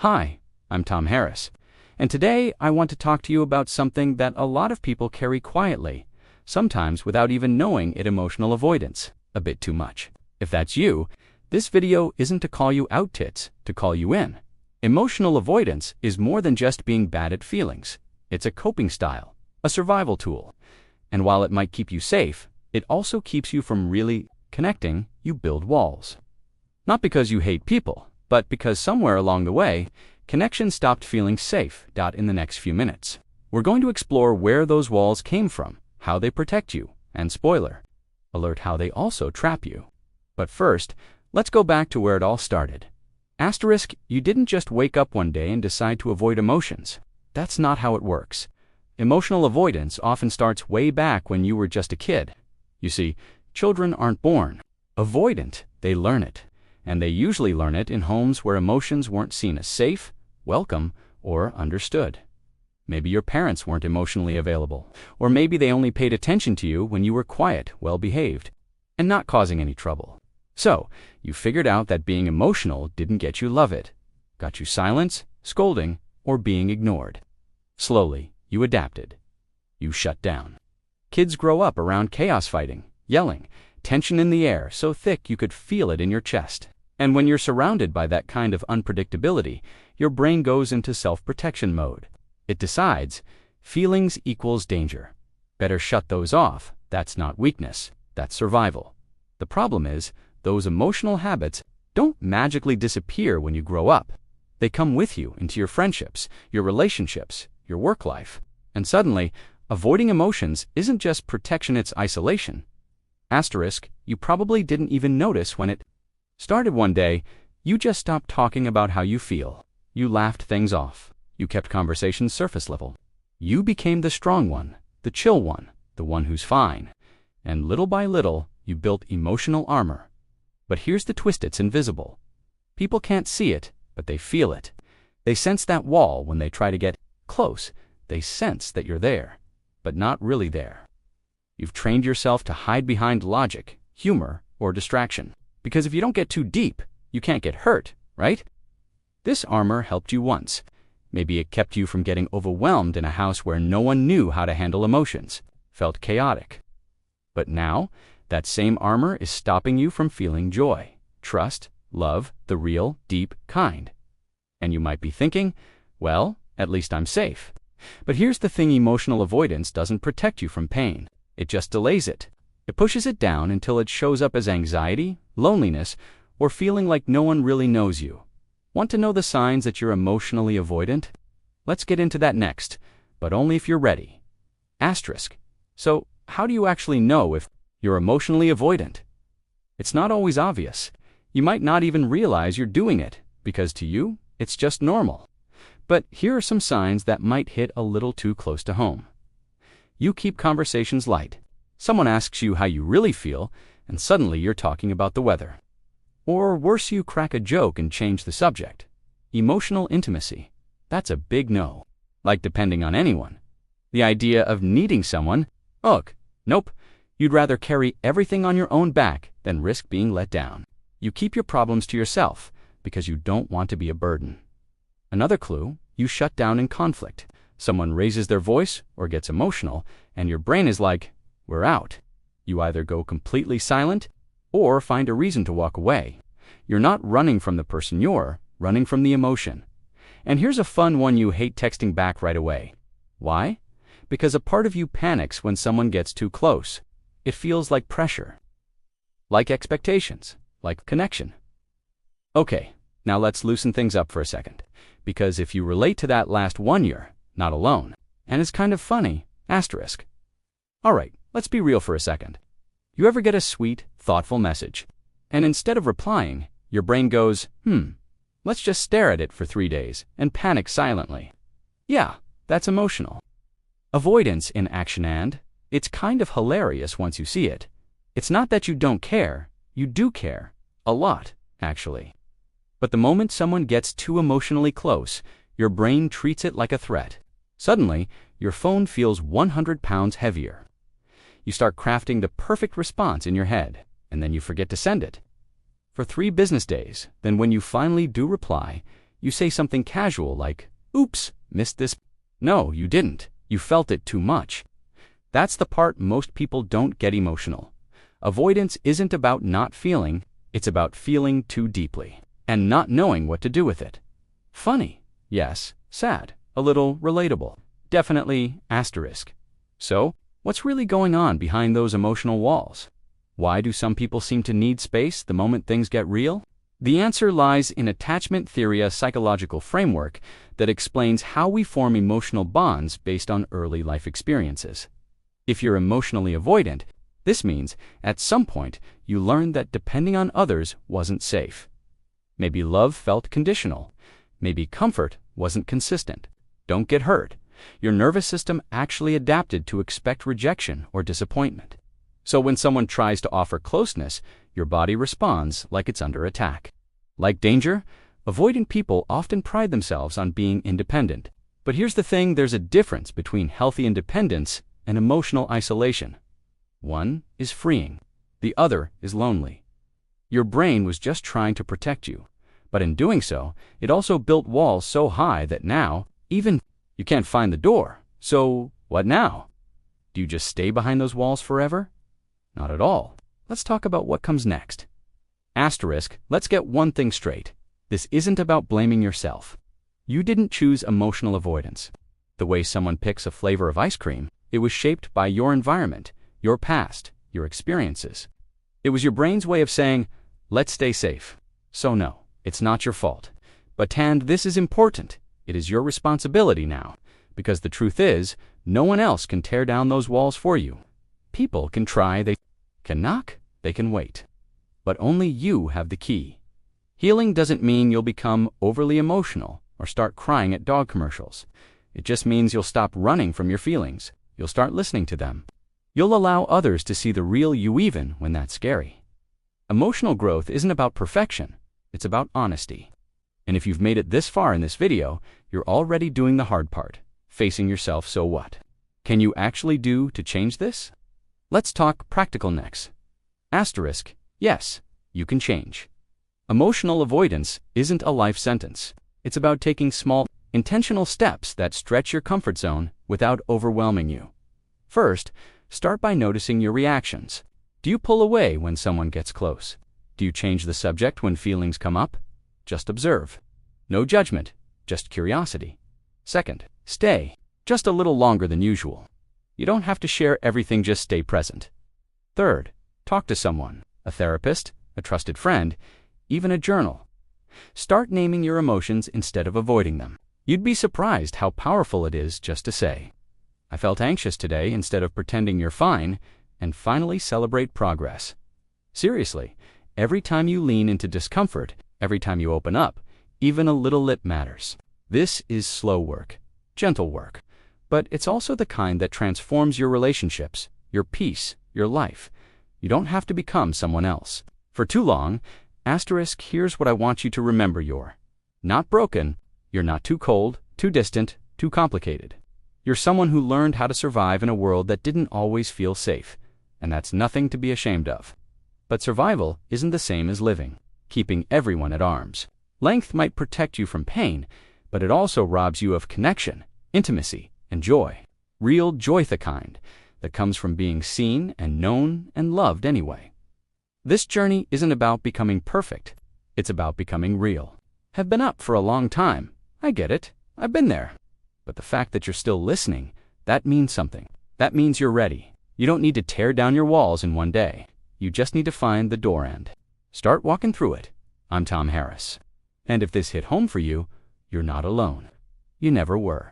Hi, I'm Tom Harris, and today I want to talk to you about something that a lot of people carry quietly, sometimes without even knowing it: emotional avoidance, a bit too much. If that's you, this video isn't to call you out tits, to call you in. Emotional avoidance is more than just being bad at feelings. It's a coping style, a survival tool. And while it might keep you safe, it also keeps you from really connecting. You build walls. Not because you hate people, but because somewhere along the way, connection stopped feeling safe. In the next few minutes, we're going to explore where those walls came from, how they protect you, and spoiler alert, how they also trap you. But first, let's go back to where it all started. Asterisk, you didn't just wake up one day and decide to avoid emotions. That's not how it works. Emotional avoidance often starts way back when you were just a kid. You see, children aren't born avoidant, they learn it. And they usually learn it in homes where emotions weren't seen as safe, welcome, or understood. Maybe your parents weren't emotionally available, or maybe they only paid attention to you when you were quiet, well-behaved, and not causing any trouble. So, you figured out that being emotional didn't get you love it, got you silence, scolding, or being ignored. Slowly, you adapted. You shut down. Kids grow up around chaos, fighting, yelling, tension in the air so thick you could feel it in your chest. And when you're surrounded by that kind of unpredictability, your brain goes into self-protection mode. It decides, feelings equals danger. Better shut those off. That's not weakness, that's survival. The problem is, those emotional habits don't magically disappear when you grow up. They come with you into your friendships, your relationships, your work life. And suddenly, avoiding emotions isn't just protection, it's isolation. Asterisk, you probably didn't even notice when it started. One day, you just stopped talking about how you feel. You laughed things off. You kept conversations surface level. You became the strong one, the chill one, the one who's fine. And little by little, you built emotional armor. But here's the twist: it's invisible. People can't see it, but they feel it. They sense that wall when they try to get close. They sense that you're there, but not really there. You've trained yourself to hide behind logic, humor, or distraction. Because if you don't get too deep, you can't get hurt, right? This armor helped you once. Maybe it kept you from getting overwhelmed in a house where no one knew how to handle emotions, felt chaotic. But now, that same armor is stopping you from feeling joy, trust, love, the real, deep kind. And you might be thinking, well, at least I'm safe. But here's the thing: emotional avoidance doesn't protect you from pain. It just delays it. It pushes it down until it shows up as anxiety, loneliness, or feeling like no one really knows you. Want to know the signs that you're emotionally avoidant? Let's get into that next, but only if you're ready. Asterisk. So, how do you actually know if you're emotionally avoidant? It's not always obvious. You might not even realize you're doing it, because to you, it's just normal. But here are some signs that might hit a little too close to home. You keep conversations light. Someone asks you how you really feel, and suddenly you're talking about the weather. Or worse, you crack a joke and change the subject. Emotional intimacy. That's a big no. Like depending on anyone. The idea of needing someone, ugh, nope. You'd rather carry everything on your own back than risk being let down. You keep your problems to yourself because you don't want to be a burden. Another clue, you shut down in conflict. Someone raises their voice or gets emotional, and your brain is like, we're out. You either go completely silent or find a reason to walk away. You're not running from the person, you're running from the emotion. And here's a fun one: you hate texting back right away. Why? Because a part of you panics when someone gets too close. It feels like pressure, like expectations, like connection. Okay, now let's loosen things up for a second. Because if you relate to that last one, you're not alone. And it's kind of funny. Asterisk. All right, let's be real for a second. You ever get a sweet, thoughtful message, and instead of replying, your brain goes, let's just stare at it for 3 days and panic silently? Yeah, that's emotional avoidance in action, and it's kind of hilarious once you see it. It's not that you don't care, you do care. A lot, actually. But the moment someone gets too emotionally close, your brain treats it like a threat. Suddenly, your phone feels 100 pounds heavier. You start crafting the perfect response in your head, and then you forget to send it. For 3 business days, then when you finally do reply, You say something casual like, "Oops, missed this." No, you didn't. You felt it too much. That's the part most people don't get emotional. Avoidance isn't about not feeling, it's about feeling too deeply and not knowing what to do with it. Funny, yes. Sad, a little relatable. Definitely asterisk. So, what's really going on behind those emotional walls? Why do some people seem to need space the moment things get real? The answer lies in attachment theory, a psychological framework that explains how we form emotional bonds based on early life experiences. If you're emotionally avoidant, this means at some point you learned that depending on others wasn't safe. Maybe love felt conditional. Maybe comfort wasn't consistent. Don't get hurt. Your nervous system actually adapted to expect rejection or disappointment. So when someone tries to offer closeness, your body responds like it's under attack. Like danger, avoidant people often pride themselves on being independent. But here's the thing, there's a difference between healthy independence and emotional isolation. One is freeing. The other is lonely. Your brain was just trying to protect you. But in doing so, it also built walls so high that now, even you can't find the door. So, what now? Do you just stay behind those walls forever? Not at all. Let's talk about what comes next. Asterisk, let's get one thing straight. This isn't about blaming yourself. You didn't choose emotional avoidance. The way someone picks a flavor of ice cream, it was shaped by your environment, your past, your experiences. It was your brain's way of saying, let's stay safe. So no, it's not your fault. But and this is important. It is your responsibility now. Because the truth is, no one else can tear down those walls for you. People can try, they can knock, they can wait. But only you have the key. Healing doesn't mean you'll become overly emotional or start crying at dog commercials. It just means you'll stop running from your feelings. You'll start listening to them. You'll allow others to see the real you even when that's scary. Emotional growth isn't about perfection. It's about honesty. And if you've made it this far in this video, you're already doing the hard part, facing yourself. So what can you actually do to change this? Let's talk practical next. Asterisk, yes, you can change. Emotional avoidance isn't a life sentence. It's about taking small, intentional steps that stretch your comfort zone without overwhelming you. First, start by noticing your reactions. Do you pull away when someone gets close? Do you change the subject when feelings come up? Just observe. No judgment, just curiosity. Second, stay just a little longer than usual. You don't have to share everything, just stay present. Third, talk to someone, a therapist, a trusted friend, even a journal. Start naming your emotions instead of avoiding them. You'd be surprised how powerful it is just to say, I felt anxious today, instead of pretending you're fine, and finally celebrate progress. Seriously, every time you lean into discomfort, every time you open up, even a little lip matters. This is slow work, gentle work, but it's also the kind that transforms your relationships, your peace, your life. You don't have to become someone else. For too long, asterisk, here's what I want you to remember. You're not broken. You're not too cold, too distant, too complicated. You're someone who learned how to survive in a world that didn't always feel safe, and that's nothing to be ashamed of. But survival isn't the same as living, keeping everyone at arm's length might protect you from pain, but it also robs you of connection, intimacy, and joy. Real joy, the kind that comes from being seen and known and loved anyway. This journey isn't about becoming perfect. It's about becoming real. Have been up for a long time. I get it. I've been there. But the fact that you're still listening, that means something. That means you're ready. You don't need to tear down your walls in one day. You just need to find the door and start walking through it. I'm Tom Harris. And if this hit home for you, you're not alone. You never were.